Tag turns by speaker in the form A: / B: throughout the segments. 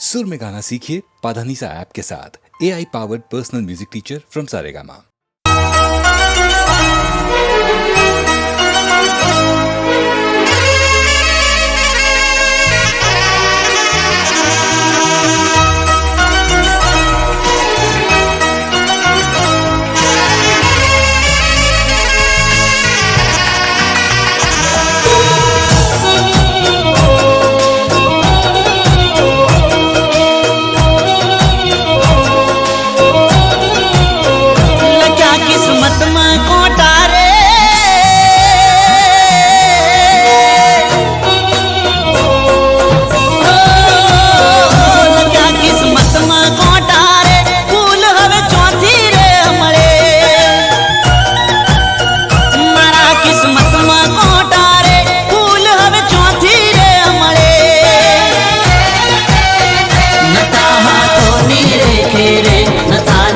A: सुर में गाना सीखिए पाधानीसा ऐप के साथ। AI powered personal music teacher from Saregama.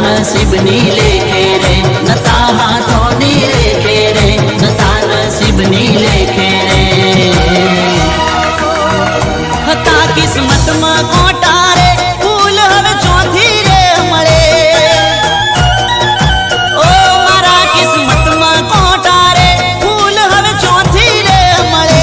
B: नसीबनी लेखे रे नता हाथोनी लेखे रे नता नसीबनी लेखे रे हता किस्मत में कोटा रे फूल हवे चौथी रे मळे ओ मारा किस्मत में कोटा रे फूल हवे चौथी रे मळे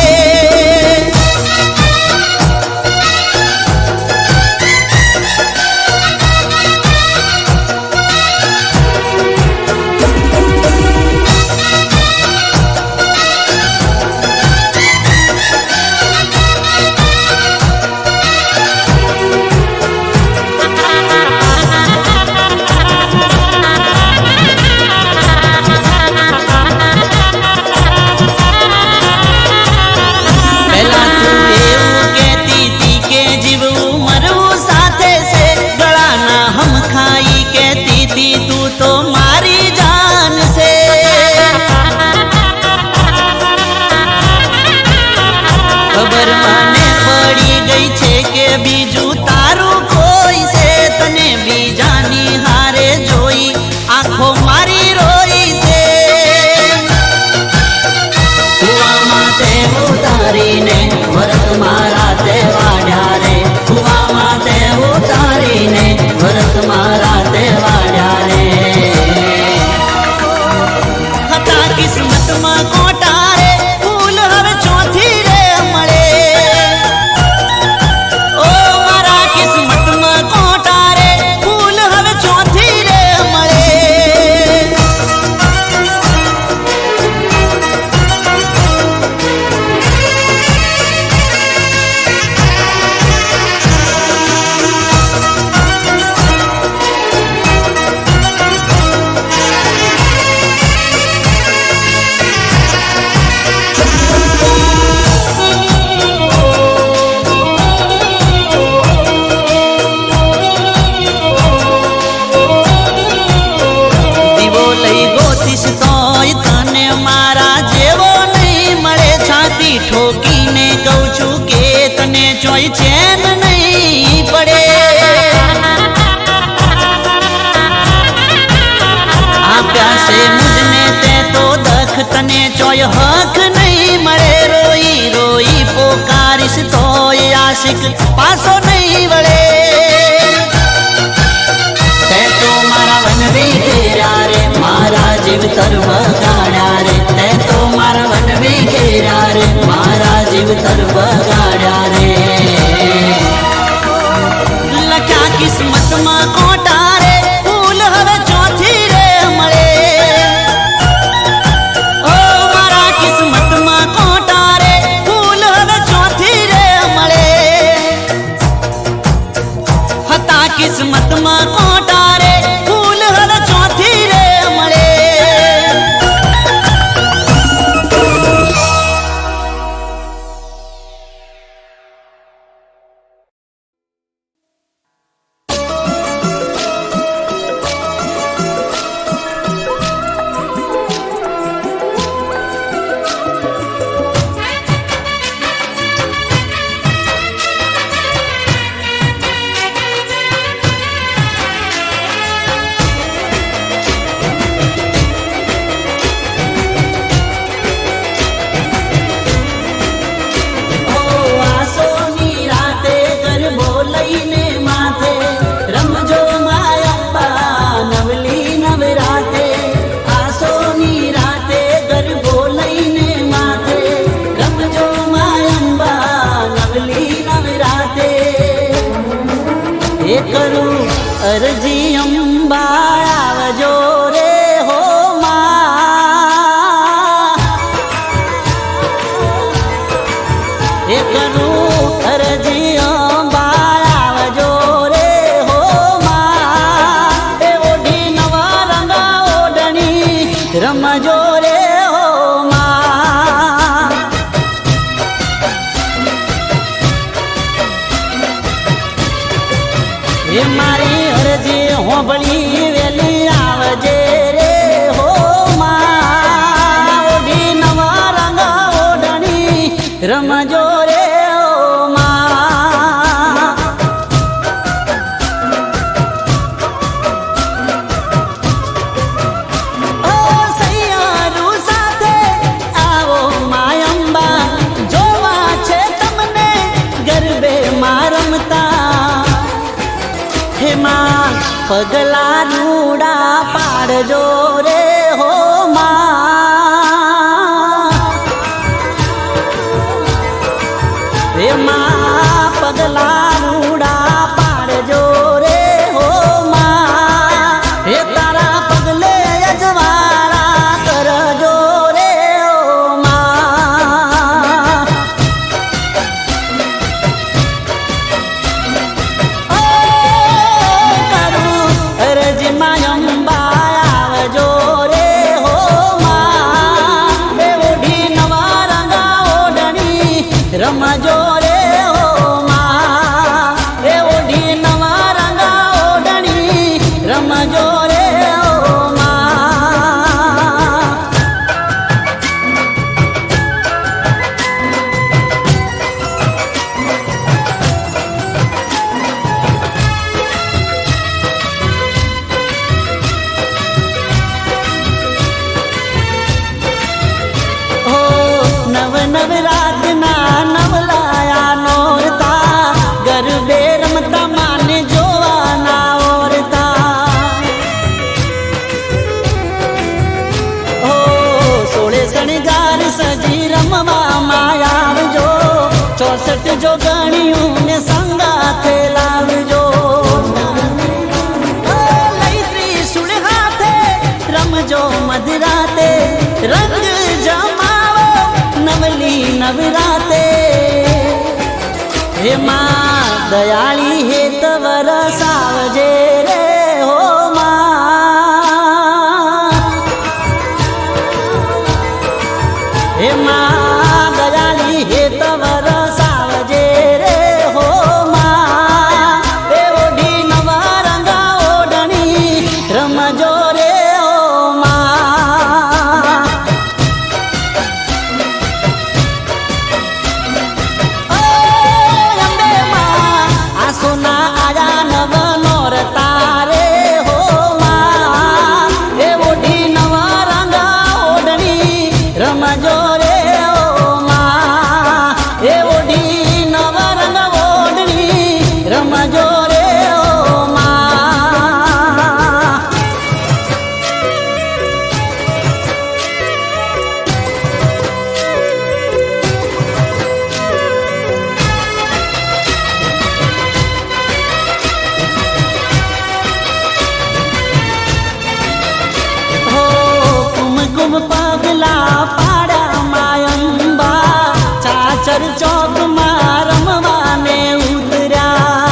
B: खबर माने पड़ी गई छे के बीजू तारू कोई से तने बीजानी हारे जोई आंखों मारी रोई से हुआ माते उतारी ने भरत मारा ते वाड्या रे हुआ माते उतारी ने भरत मारा ते वाड्या रे हता किस्मत में कोटा रे फूल हवे चौथी रे ठोकीने कहूं छू के तने चोई चैन नहीं पड़े आ प्यासे मुझने ते तो दख तने चोय हक नहीं मरे रोई रोई पोकारिस तो आशिक पासो नहीं वड़े ते तो मारा वन भी घेरा रे मारा जीव तरव गाड़ा रे ते तो मारा वन भी घेरा रे मारा जीव तरव गाड़ा रे लख्या किस्मत में कोटा रे फूल हवे चौथी रे मळे ओ मारा किस्मत में कोटा रे फूल हवे चौथी रे मळे हता किस्मत में कोटा रे फूल हवे चौथी रे मळे એ કરું અરજી અંબા આવજો રે હો માં એ કરું અરજી અંબા આવજો રે હો માં એ ઓઢી નવા રંગા ઓઢણી રમજો રે હો માં એ મારી અરજી હોંભળી વેલી આવજે રે હો માં ઓઢી નવા રંગા ઓઢણી રમજો રે હો માં ઓ સૈયારું સાથે આવો માયંબા જોવા છે તમને ગરબે માં રમતા હે માં પગલા રૂડા પાડજો રે હો માં હે માં પગલા રૂડા પાડજો રે હો માં હે તારા પગલે અજવાળા કરજો રે હો માં અરજી માયંબા આવજો રે હો માં એ ઓઢી નવા રંગા ઓઢણી રમજો રે હો માં એ ઓઢી નવા રંગા ઓઢણી રમજો રે હો માં નવ નવરાતના નવલાયા નોરતા ગરબે રમતા માને જોવાના ઓરતા ઓ સોળે શણગાર સજી રમવા માયાવજો 64 જો ગણ્યું ને સંગાથે લાવજો લઈ ત્રિશુળ હાથે રમજો મધરાતે રંગ જમાવો નવલી નવરાતે હે માં દયાળી હેત વરસાવજે રે હો માં હે માં દયાળી હેત વરસાવજે રે હો માં એ ઓઢી નવા રંગા ઓઢણી રમજો રે હો માં સોના આયા નવ નોરતા રે હો માં એ ઓઢી નવા રંગા ઓઢણી રમજો રે હો માં એ ઓઢી નવા રંગા ઓઢણી રમજો રે હો માં કુમકુમ પગલા પાડ્યા માયંબા ચાચર ચોક માં રમવાને ઉતર્યા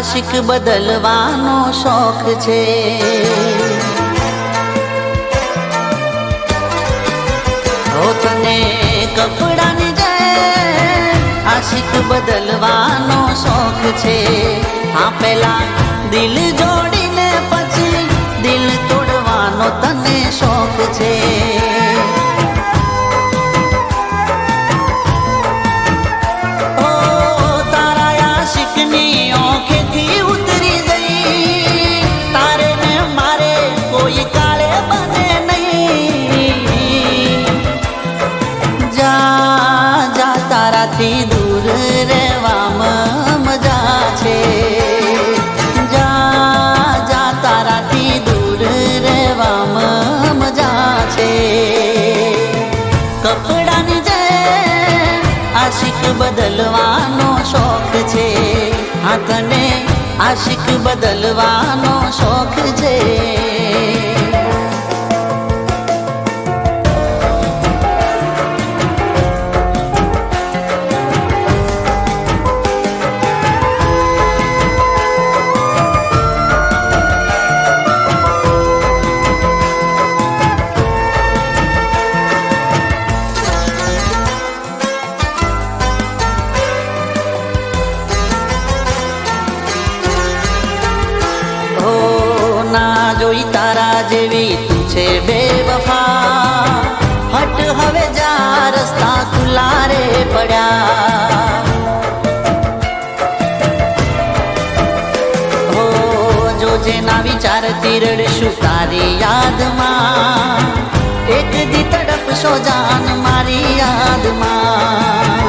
B: આશિક બદલવાનો શોખ છે. હો તને કપડાની જેમ આશિક બદલવાનો શોખ છે. હા પેલા દિલ જોડીને પછી દિલ તોડવાનો તને શોખ છે. તારાથી દૂર રહેવામાં મજા છે. જા જા તારાથી દૂર રહેવામાં મજા છે. કપડાની જેમ આશિક બદલવાનો શોખ છે. હા તને આશિક બદલવાનો શોખ છે. જોઈ તારા જેવી તું છે બેવફા. હટ હવે જા રસ્તા ખુલ્લા રે પડ્યા. હો જો જેના વિચારતી રડશું તારી યાદમાં. એક દી તડપશો જાન મારી યાદમાં.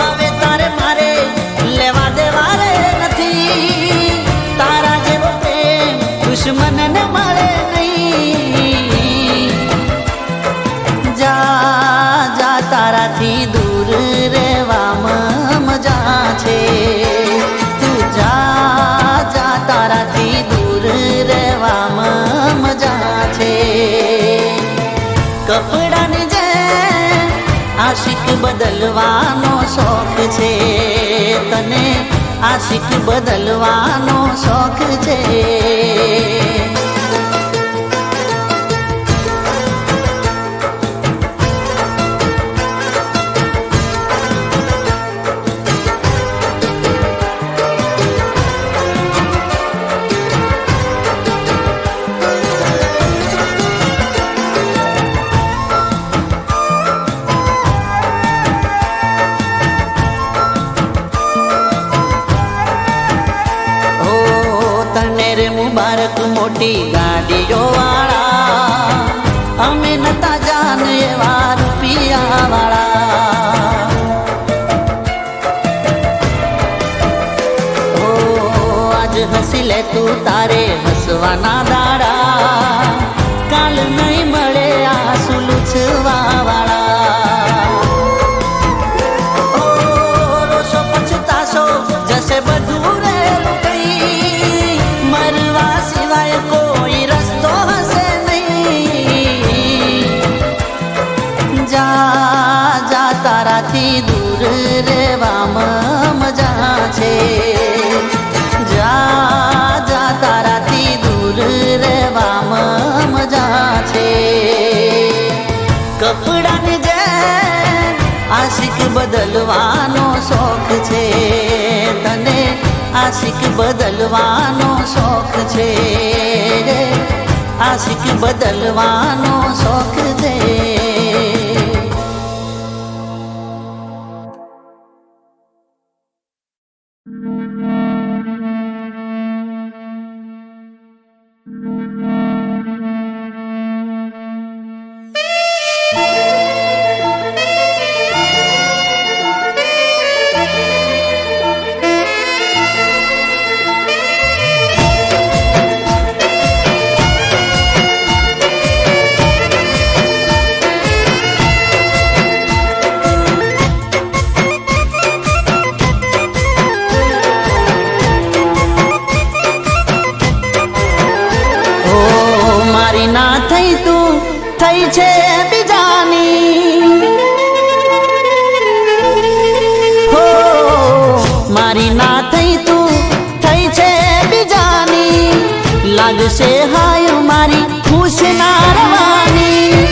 B: હવે તારે મારે લેવા દેવા રે નથી. દુશ્મનને મળે નહીં. જા જા તારાથી દૂર રહેવામાં મજા છે. તું જા જા તારાથી દૂર રહેવામાં મજા છે. કપડાની જેમ આશિક બદલવાનો શોખ છે. તને આશિક બદલવાનો શોખ છે. મુબારક મોટી ગાડીઓ વાળા. અમે નતા જાન એવા રૂપિયા વાળા. ઓ આજ હસી લે તું તારે હસવાના દાડા. કાલ નહીં મળે આંસુ લૂછવા વાળા. ઓ રોશો પછતાશો જશે બધું રે કઈ. મરવા સિવાય કોઈ રસ્તો હશે નહીં. જા જા તારાથી દૂર રહેવામાં મજા છે. જા જા તારાથી દૂર રહેવામાં મજા છે. કપડાની જેમ આશિક બદલવાનો શોખ છે. તને આશિક બદલવાનો શોખ છે. આશિક બદલવાનો શોખ છે. થઈ છે બીજાની. હો મારી ના થઈ તું થઈ છે બીજાની લાગશે હાય મારી ખુશ ના રવાની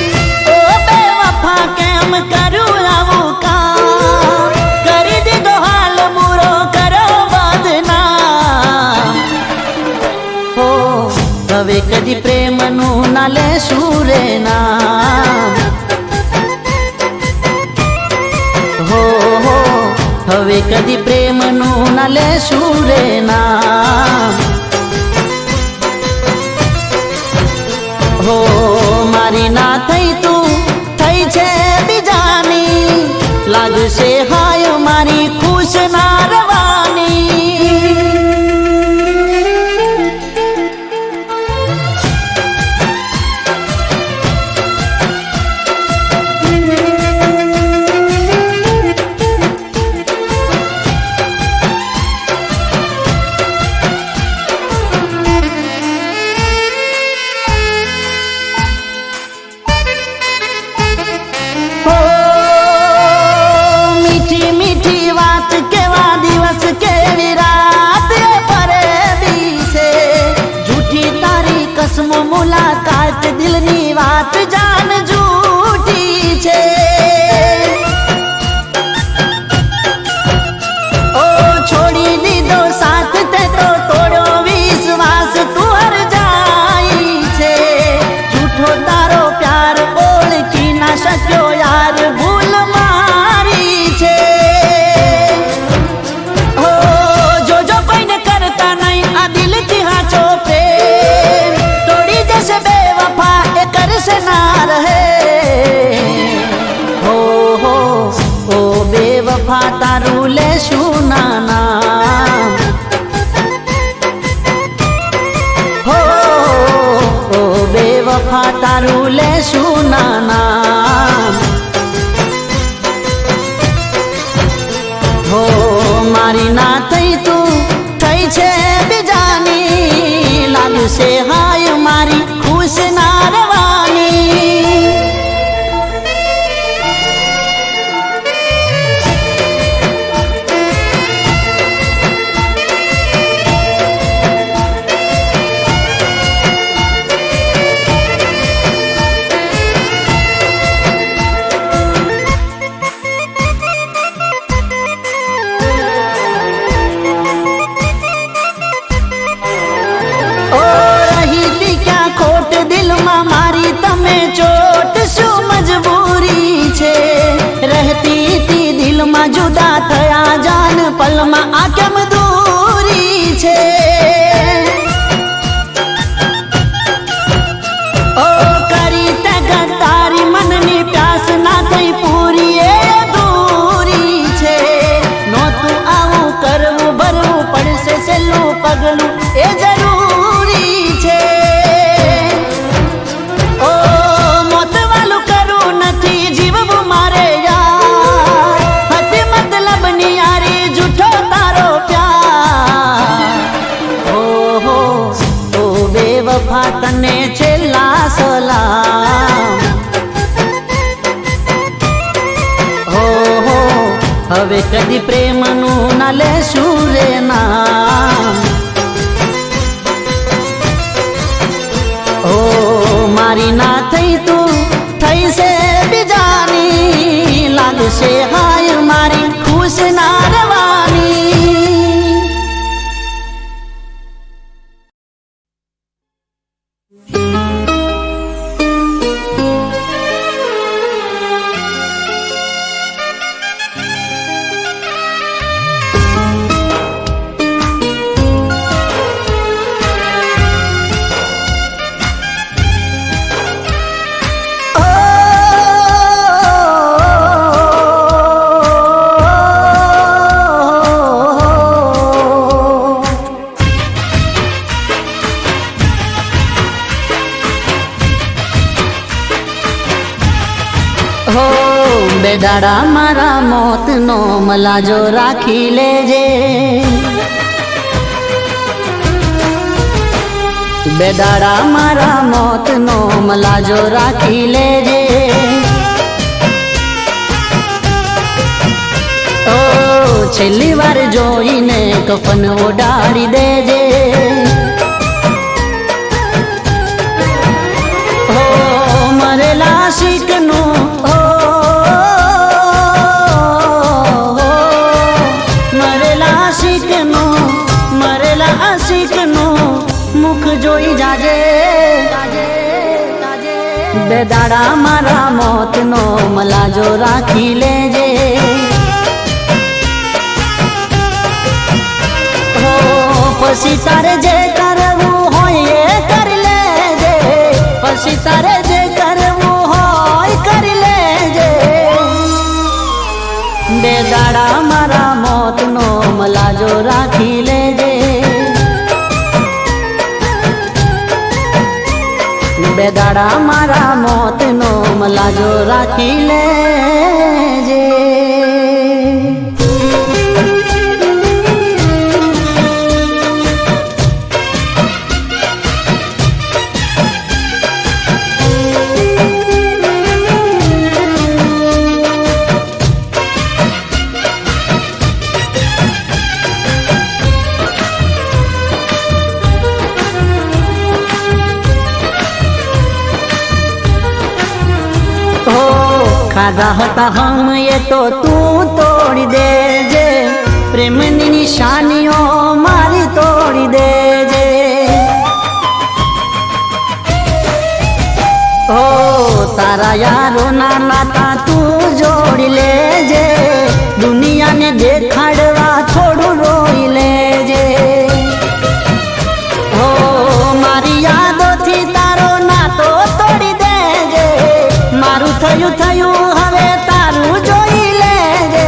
B: ઓ બેવફા કેમ કરું આવું કામ કરી દીધો હાલ બુરો કરો બદનામ હો હવે કદી પ્રેમનું ના લેશું રે નામ હો હવે કદી પ્રેમનું ના લેશું રે નામ હો મારી ના થઈ તું થઈ છે બીજાની લાગશે હાય મારી ખુશ ના રવાની મુલાકાત દિલની વાત જાન જૂઠી છે ઓ છોડી દીધો સાથ તે તો તોડ્યો વિશ્વાસ તું હર જાય છે જૂઠો તારો પ્યાર ઓળખી ના શક્યો યાર ભૂલ મારી છે ઓ જો કોઈને કરતા નહીં આ દિલથી હાચો પ્રેમ से बेवफा कर से ना रहे हो ओ बेवफा तारू ले सुना नाम हो ओ बेवफा तारू ले सुना नाम हो मारी ना થઈ તું થઈ છે બીજાની લાગશે હાય મારી ખુશ ના રવાની મારી તમે ચોટ શું મજબૂરી છે રહેતી તી દિલમાં જુદા થયા જાન પલમાં આ કેમ દૂરી છે ઓ કરી તે ગદ્દારી મનની પ્યાસ ના થઈ પૂરી એ અધૂરી છે નહોતું આવું કરવું ભરવું પડશે છેલ્લું પગલું એ જરૂરી છે બેવફા તને છેલ્લા સલામ હો હવે કદી પ્રેમનું ના લેશું રે નામ હો મારી ના થઈ તું થઈ છે બીજાની લાગશે હાય મારી ખુશ ના રવાની દાડા મારા મોતનો મલાજો રાખી લેજે બે દાડા મારા મોતનો મલાજો રાખી લેજે છેલ્લી વાર જોઈને કફન ઓડાડી દેજે. હો મરેલા શીખનું મરેલા શીખનું મુખ જોઈ જાજે. બે દાડા મારા મોતનો મલાજો રાખી લેજે. હો પછી તારે જે કરવું હોય એ કરી લેજે. પછી તારે જે કરવું હોય કરી લેજે. બે દાડા મારા મોતનો મલાજો રાખી લેજે. બે દાડા મારા મોતનો મલાજો રાખી લેજે. ખાધા હતા હમ એ તો તું તોડી દેજે. પ્રેમની નિશાનીઓ મારી તોડી દેજે. હો તારા યારો ના નાતા તું જોડી લેજે. દુનિયાને દેખાડવા થોડું રોઈ લેજે. હો મારી યાદોથી તારો નાતો તોડી દેજે. મારું થયું હવે તારું જોઈ લેજે.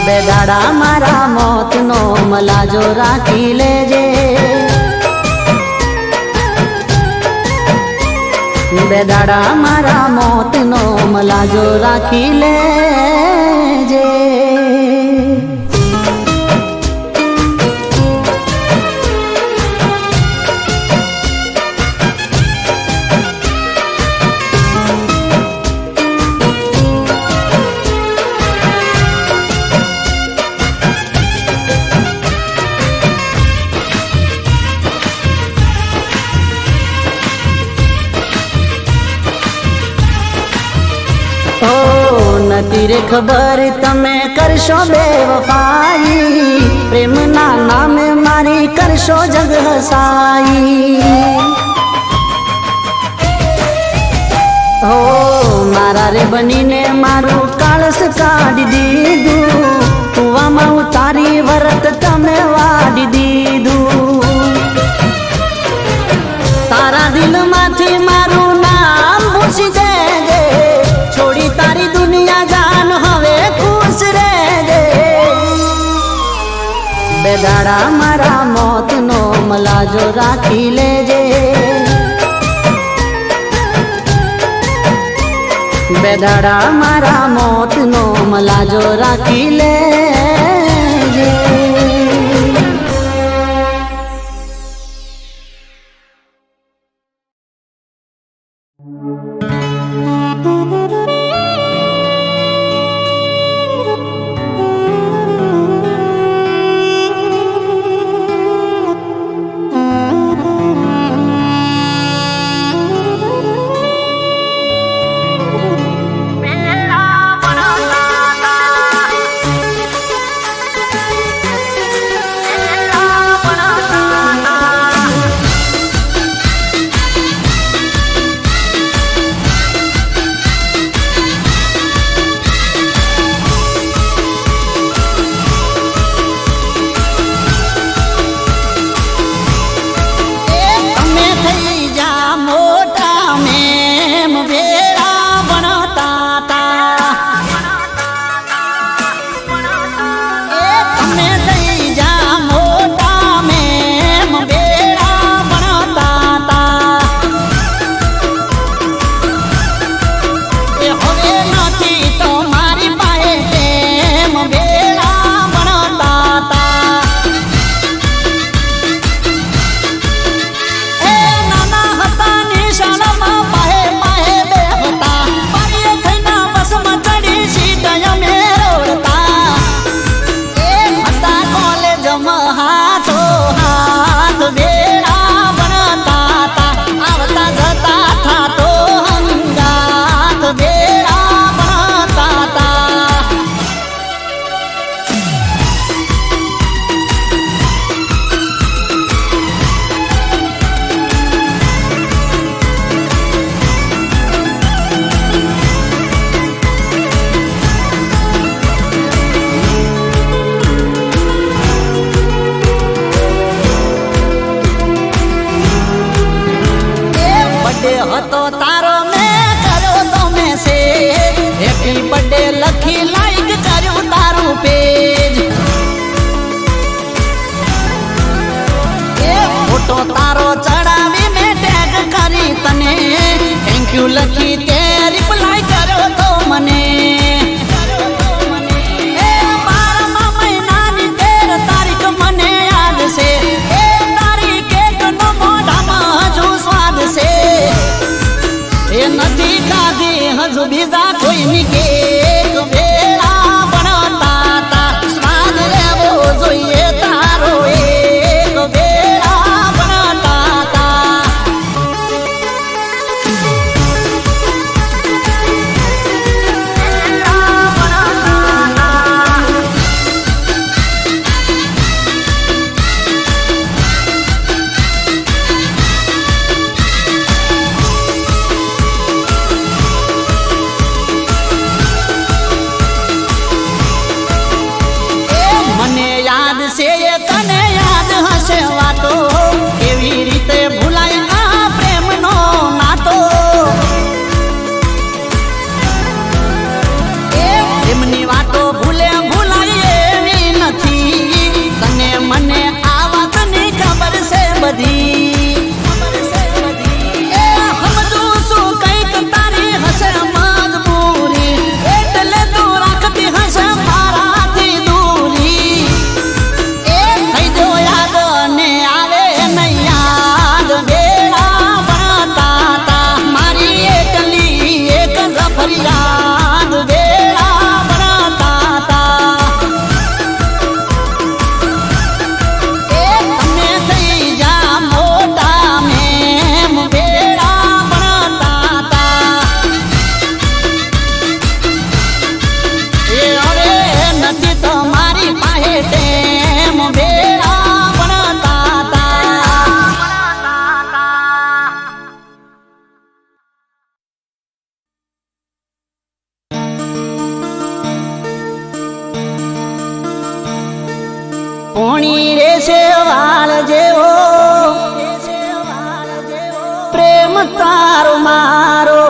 B: બે દાડા મારા મોતનો મલાજો રાખી લેજે. બે દાડા મારા મોતનો મલાજો રાખી લેજે. નથી રે ખબર તમે કરશો બેવફાઈ. પ્રેમના નામે મારી કરશો જગ હસાઈ. હો મારા રે બનીને મારું કાળસ કાઢી દીધું. કુવામાં ઉતારી વરત તમે વાડી દીધું. તારા દિલમાંથી મારું નામ ભૂસી દેજે. છોડી તારી દુનિયા જાન હવે ખુશ રહેજે. બે દાડા મારા મોતનો મલાજો રાખી લેજે. બે દાડા મારા મોતનો મલાજો રાખી લેજે. ફોટો તારો ચડાવી મેં ટેગ કરી તને થેન્ક યુ લખી તે રિપ્લાય કર્યો તો મને એ 12મા મહિનાની 13 તારીખ મને યાદ છે એ તારી કેકનો મોઢામાં હજુ સ્વાદ છે એ નથી ખાધી હજુ બીજા કોઈની કેક વેળા ભણતા તા સ્વાદ લેવો જોઈએ તારો એક વેળા ભણતા તા મને યાદ છે એ તને યાદ હશે વાતો કેવી રીતે ભૂલાય આ પ્રેમનો નાતો એ પ્રેમની વાતો ભૂલાય એવી નથી તને મને આ વાતની ખબર છે બધી એ સમજું છું કંઈક તારી હશે મજબૂરી એટલે તું રાખતી હશે મારાથી દૂરી એ થઈ જો યાદ ને આવે નહીં યાદ વેળા ભણતા તા મારી એકલી એક જ ફરિયાદ વેળા ભણતા તા એ તમે થઈ જા મોટા મેમ વેળા ભણતા તા એ હવે નથી તમારી પાસે ટેમ વેળા ભણતા તા પોણી રે છે વાળ જેવો પ્રેમ તારો મારો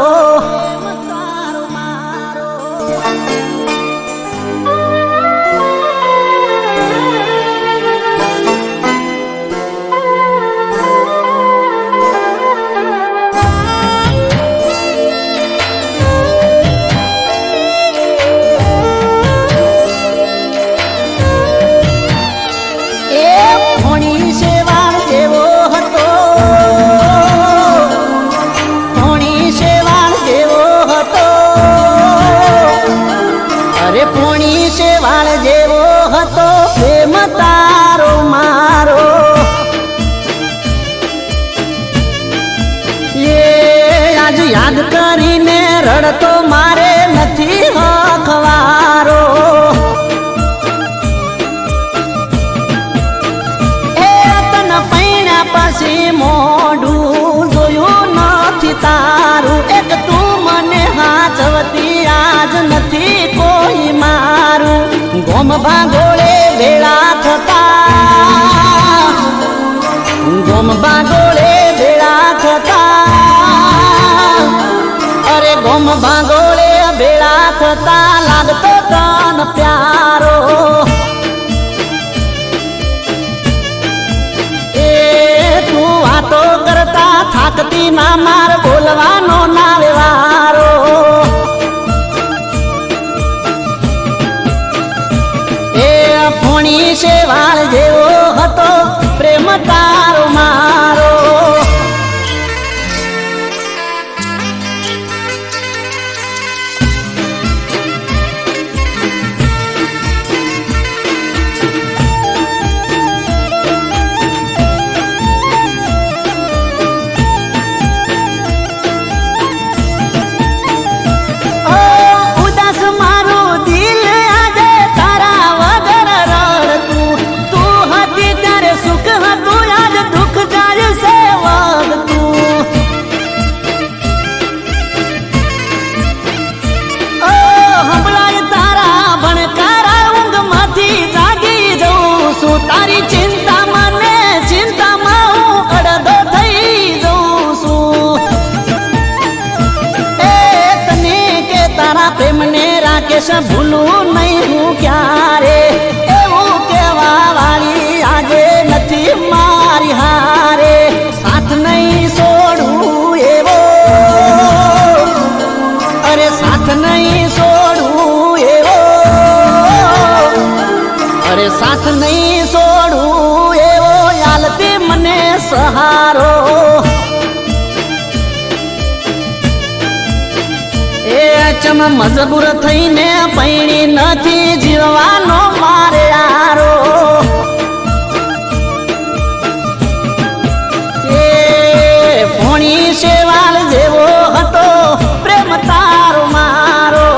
B: એ પોણી છે વાળ જેવો હતો પોણી છે વાળ જેવો હતો અરે પોણી છે વાળ જેવો હતો પ્રેમ તારો મારો એ આજ યાદ કરીને રડતો મારે નથી હખવારો એ તને પૈણા પછી મોઢું જોયું નથી તારું એક તું મને હાચવતી આજ નથી કોઈ મારું ગોમ ભાગોળે ભેળા થતા ગોમ ભાગોળે ભેળા થતા અરે ગોમ ભાગોળે ભેળા થતા લાગતો તન પ્યારો એ તું વાતો કરતા થાકતી ના માર બોલવાનો ના વ્યવહારો એ પોણી છે વાળ જેવો હતો પ્રેમ તારો મારો ઓ ઉદાસ મારું દિલ આજે તારા વગર રડતું તું નહીં છોડું એવો આલતી મને સહારો. એ ચમ મજબૂર થઈને પૈણી નથી જીવવાનો મારે આરો. એ ભોણી શેવાળ જેવો હતો પ્રેમ તારો મારો.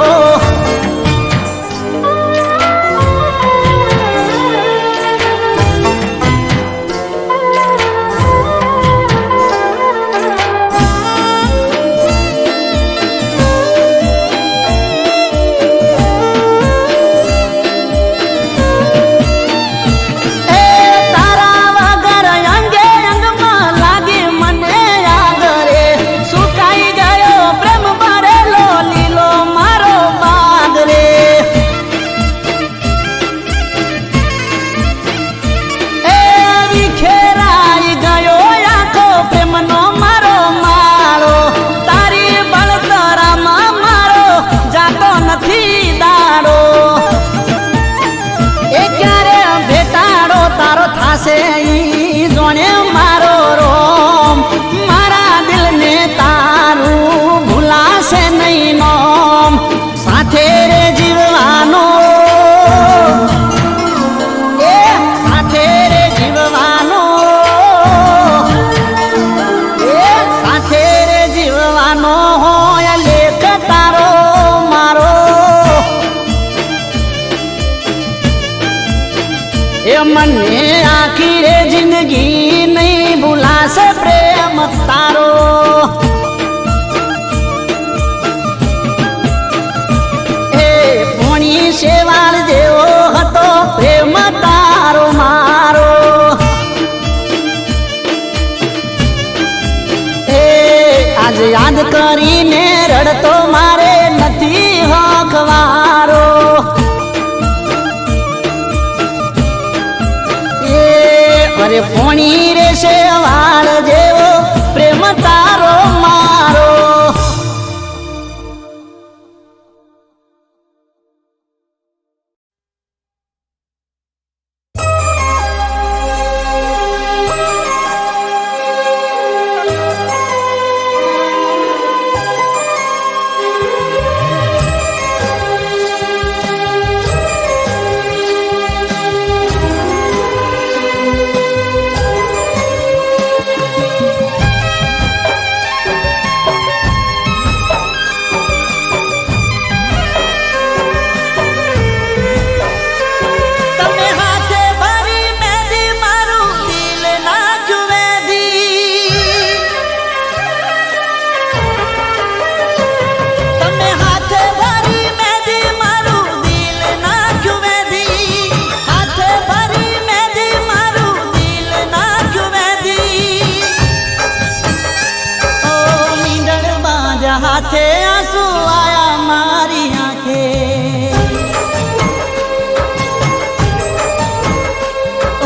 B: જોણે મારો રોમ મારા દિલને તારું ભૂલાશે નહીં નોમ. સાથે રે જીવવાનો એ સાથે રે જીવવાનો એ સાથે રે જીવવાનો હોય લેખ તારો મારો. એ મને આખી રે જિંદગી નહીં ભૂલાશે પ્રેમ તારો. એ ભોણી શેવાળ જેવો હતો પ્રેમ તારો મારો. એ આજ યાદ કરીને રડતો મારે નથી હકવારો. અરે ફોણી રે શેવાળ જેવો પ્રેમ તારો મારો. હાથે આંસુ આયા મારી આંખે.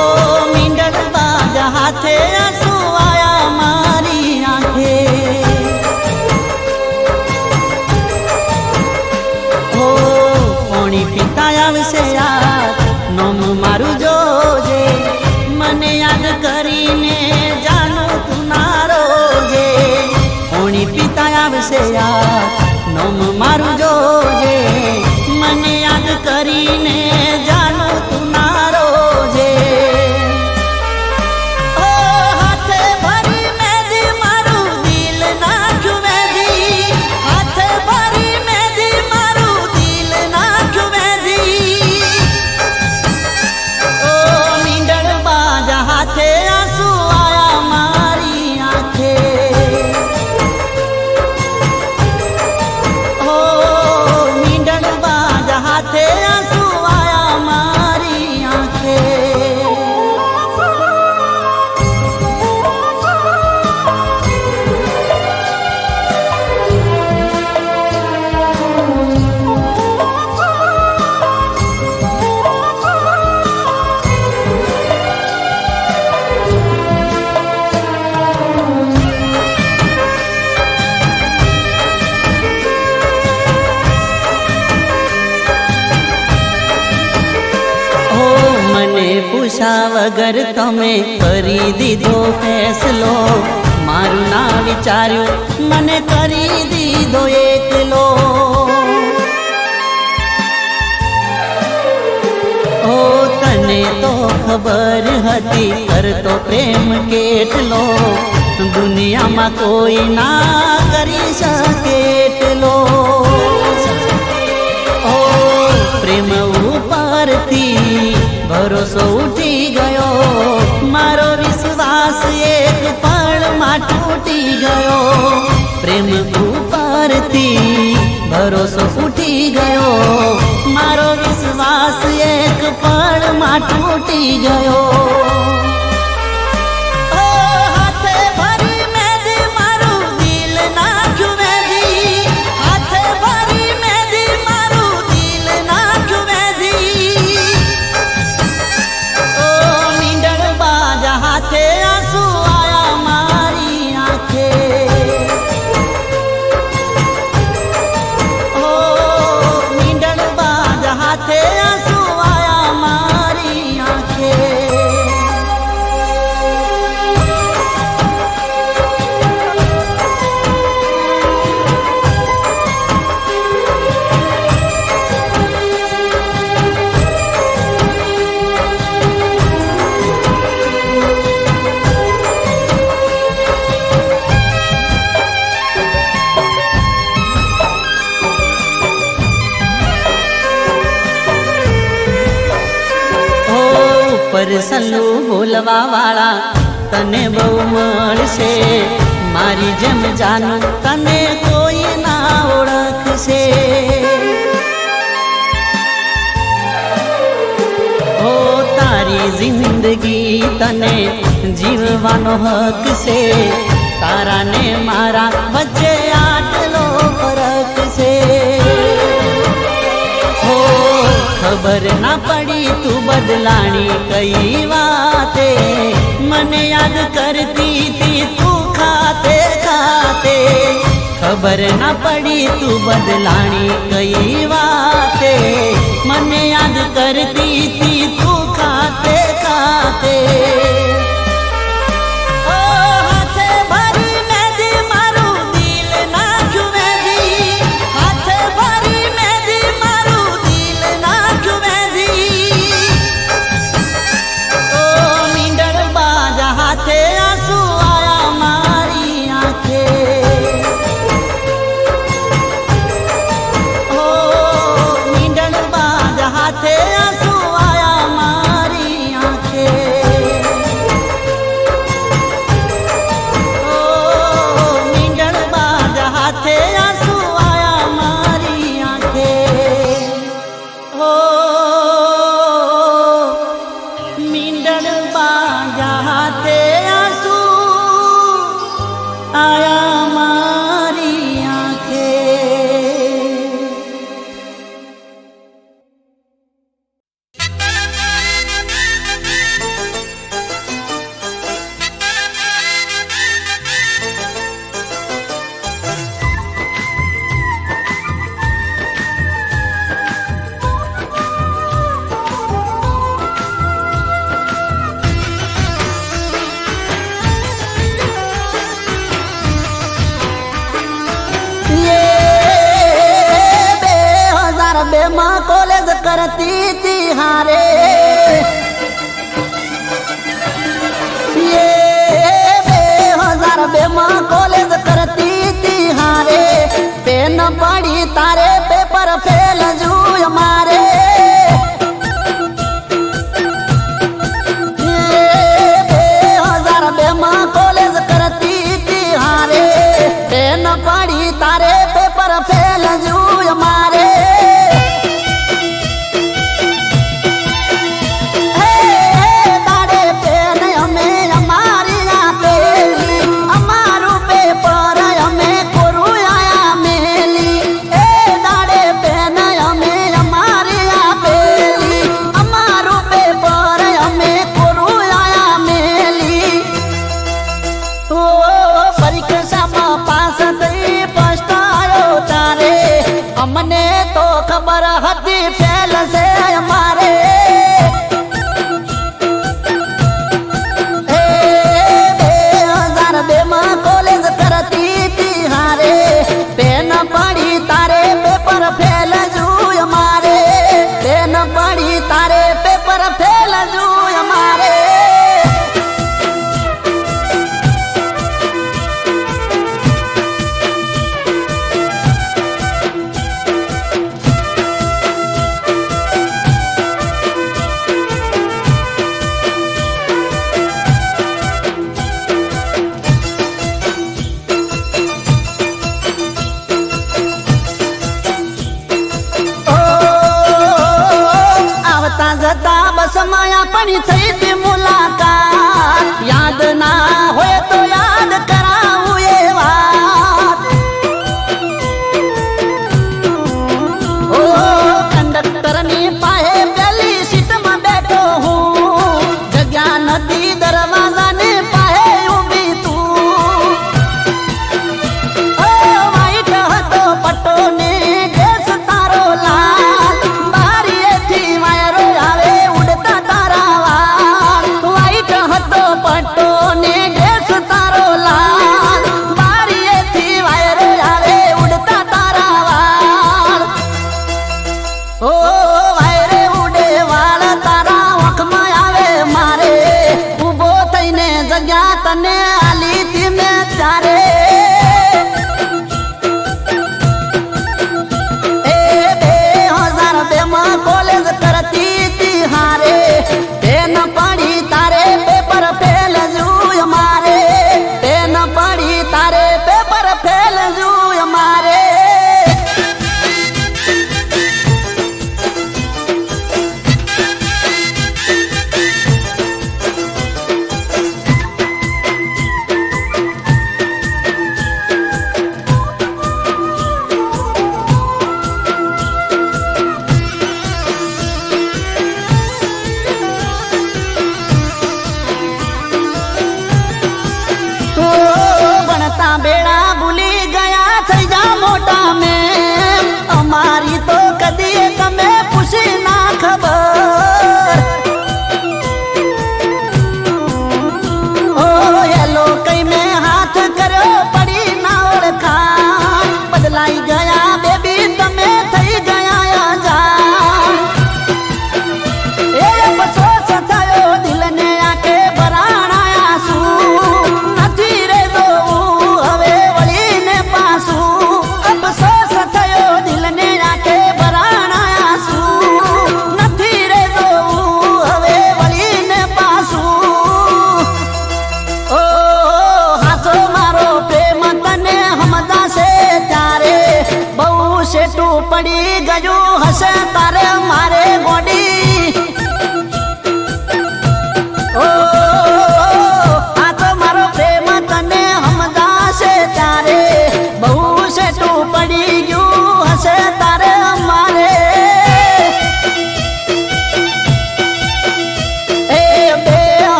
B: ઓ મીંડળ બાજ હાથે આંસુ આયા મારી આંખે. ઓ પાણી પીતા આવશે યાર નોમ મારું જોજે. મને યાદ કરીને જાનું તું ના રોજે. પાણી પીતા આવશે યાર નોમ મારું જોજે. મને યાદ કરીને જાનું તું ના રોજે. ઓ હાથ પૂછ્યા વગર તમે કરી દીધો ફેસલો, મારું ના વિચાર્યું મને કરી દીધો એકલો. ઓ તને તો ખબર હતી કરતો પ્રેમ કેટલો, દુનિયામાં કોઈ ના કરી શકે એટલો. ઓ પ્રેમ ઉપરથી ભરોસો ઉઠી ગયો, મારો વિશ્વાસ એક પળમાં તૂટી ગયો. પ્રેમ ઉપરથી ભરોસો ઉઠી ગયો, મારો વિશ્વાસ એક પળમાં તૂટી ગયો. સલ્લું બોલવા વાળા તને બહુ મળશે, મારી જેમ જાનું તને કોઈ ના ઓળખશે. ઓ તારી જિંદગી તને જીવવાનો હક છે, તારા ને મારા વચ્ચે આટલો ફરક છે. ખબર ના પડી તું બદલાણી કઈ વાતે, મને યાદ કરતી તી તું ખાતે ખાતે. ખબર ના પડી તું બદલાણી કઈ વાતે, મને યાદ કરતી તી તું ખાતે ખાતે. માં કોલેજ કરતી તી હારે, ये 2002 માં કોલેજ કરતી તી હારે, પેન પડી તારે પેપર ફેલ જુય મારે. 2002 માં કોલેજ કરતી તી હારે, પેન પડી તારે પેપર ફેલ જુય મારે.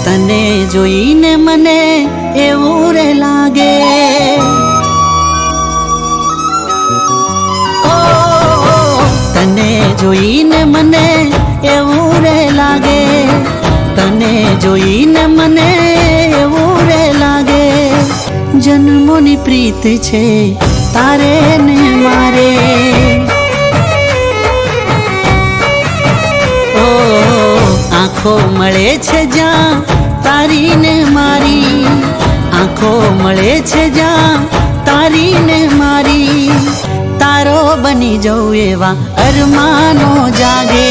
B: તને જોઈને મને એવું રે લાગે, ઓ તને જોઈને મને એવું રે લાગે, તને જોઈને મને એવું રે લાગે, જન્મોની પ્રીત છે તારે ને મારે, ઓ આંખો મળે છે જ્યાં તારી ને મારી, આંખો મળે છે જ્યાં તારી ને મારી, તારો બની જવું એવા અરમાનો જાગે,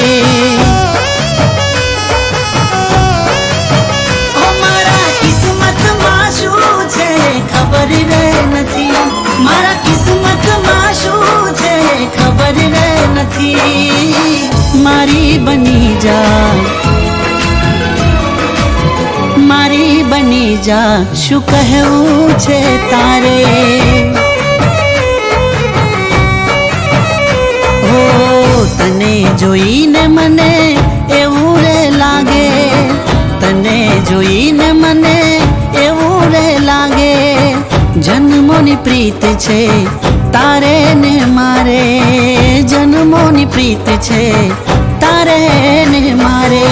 B: ઓ મારા કિસ્મતમાં શું છે ખબર રે નથી, મારા કિસ્મતમાં શું છે ખબર રે નથી, મારી બની જા, મારી બની જા, શું કહેવું છે તારે, હો તને જોઈને મને એવું રે લાગે, તને જોઈને મને એવું રે લાગે, જન્મોની પ્રીત છે તારે ને મારે, જન્મોની પ્રીત છે તારે ને મારે,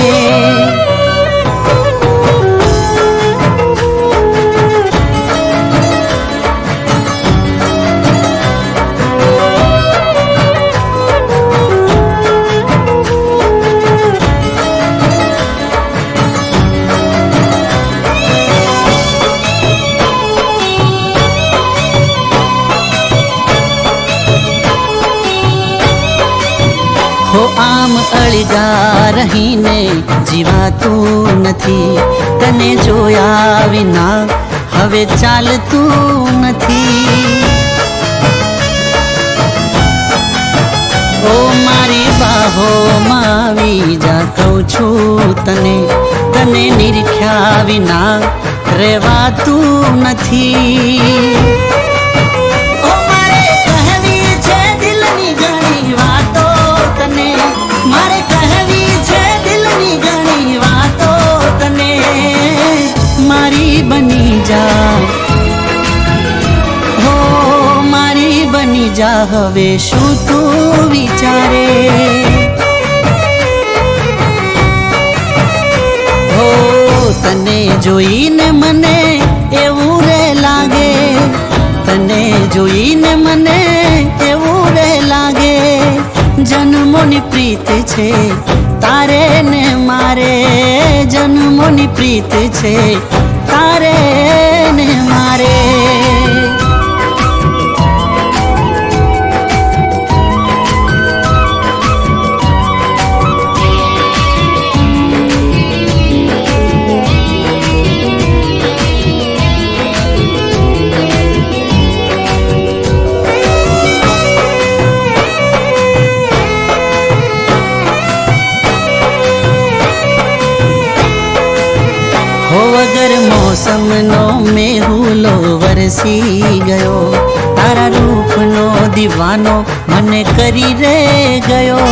B: હો આમ અળગા રહીને જીવાતું નથી, તને જોયા વિના હવે ચાલતું નથી, ઓ મારી બાહોમાં આવી જા કહું છું તને, તને નિરખ્યા વિના રહેવાતું નથી, મારે કહેવી છે દિલની ઘણી વાતો તને, મારી બની જા, હો મારી બની જા, હવે શું તું વિચારે, હો તને જોઈને મને એવું રે લાગે, તને જોઈને મને એવું રે લાગે, જન્મોની પ્રીત છે તારે ને મારે, જન્મોની પ્રીત છે તારે ને મારે, વગર મોસમનો મેહુલો વરસી ગયો, તારા રૂપનો દીવાનો મને કરી રે ગયો,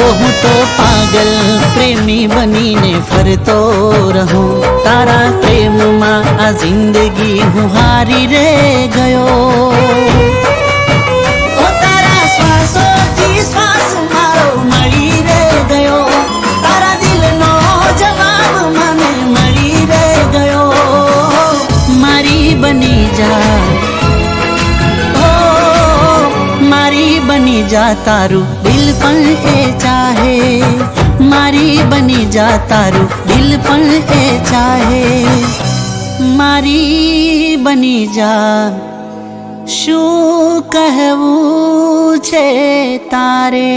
B: ઓ હું તો પાગલ પ્રેમી બનીને ફરતો રહું, તારા પ્રેમમાં આ જિંદગી હું હારી રે ગયો, ઓ તારા શ્વાસોથી શ્વાસ મારો મળી રે ગયો, તારા દિલનો જવાબ મને મળી રે ગયો, મારી બની જા, ઓ મારી બની જા, તારું દિલ પણ એ ચાહે, મારી બની જા, તારું દિલ પણ એ ચાહે, મારી બની જા, શું કહેવું છે તારે।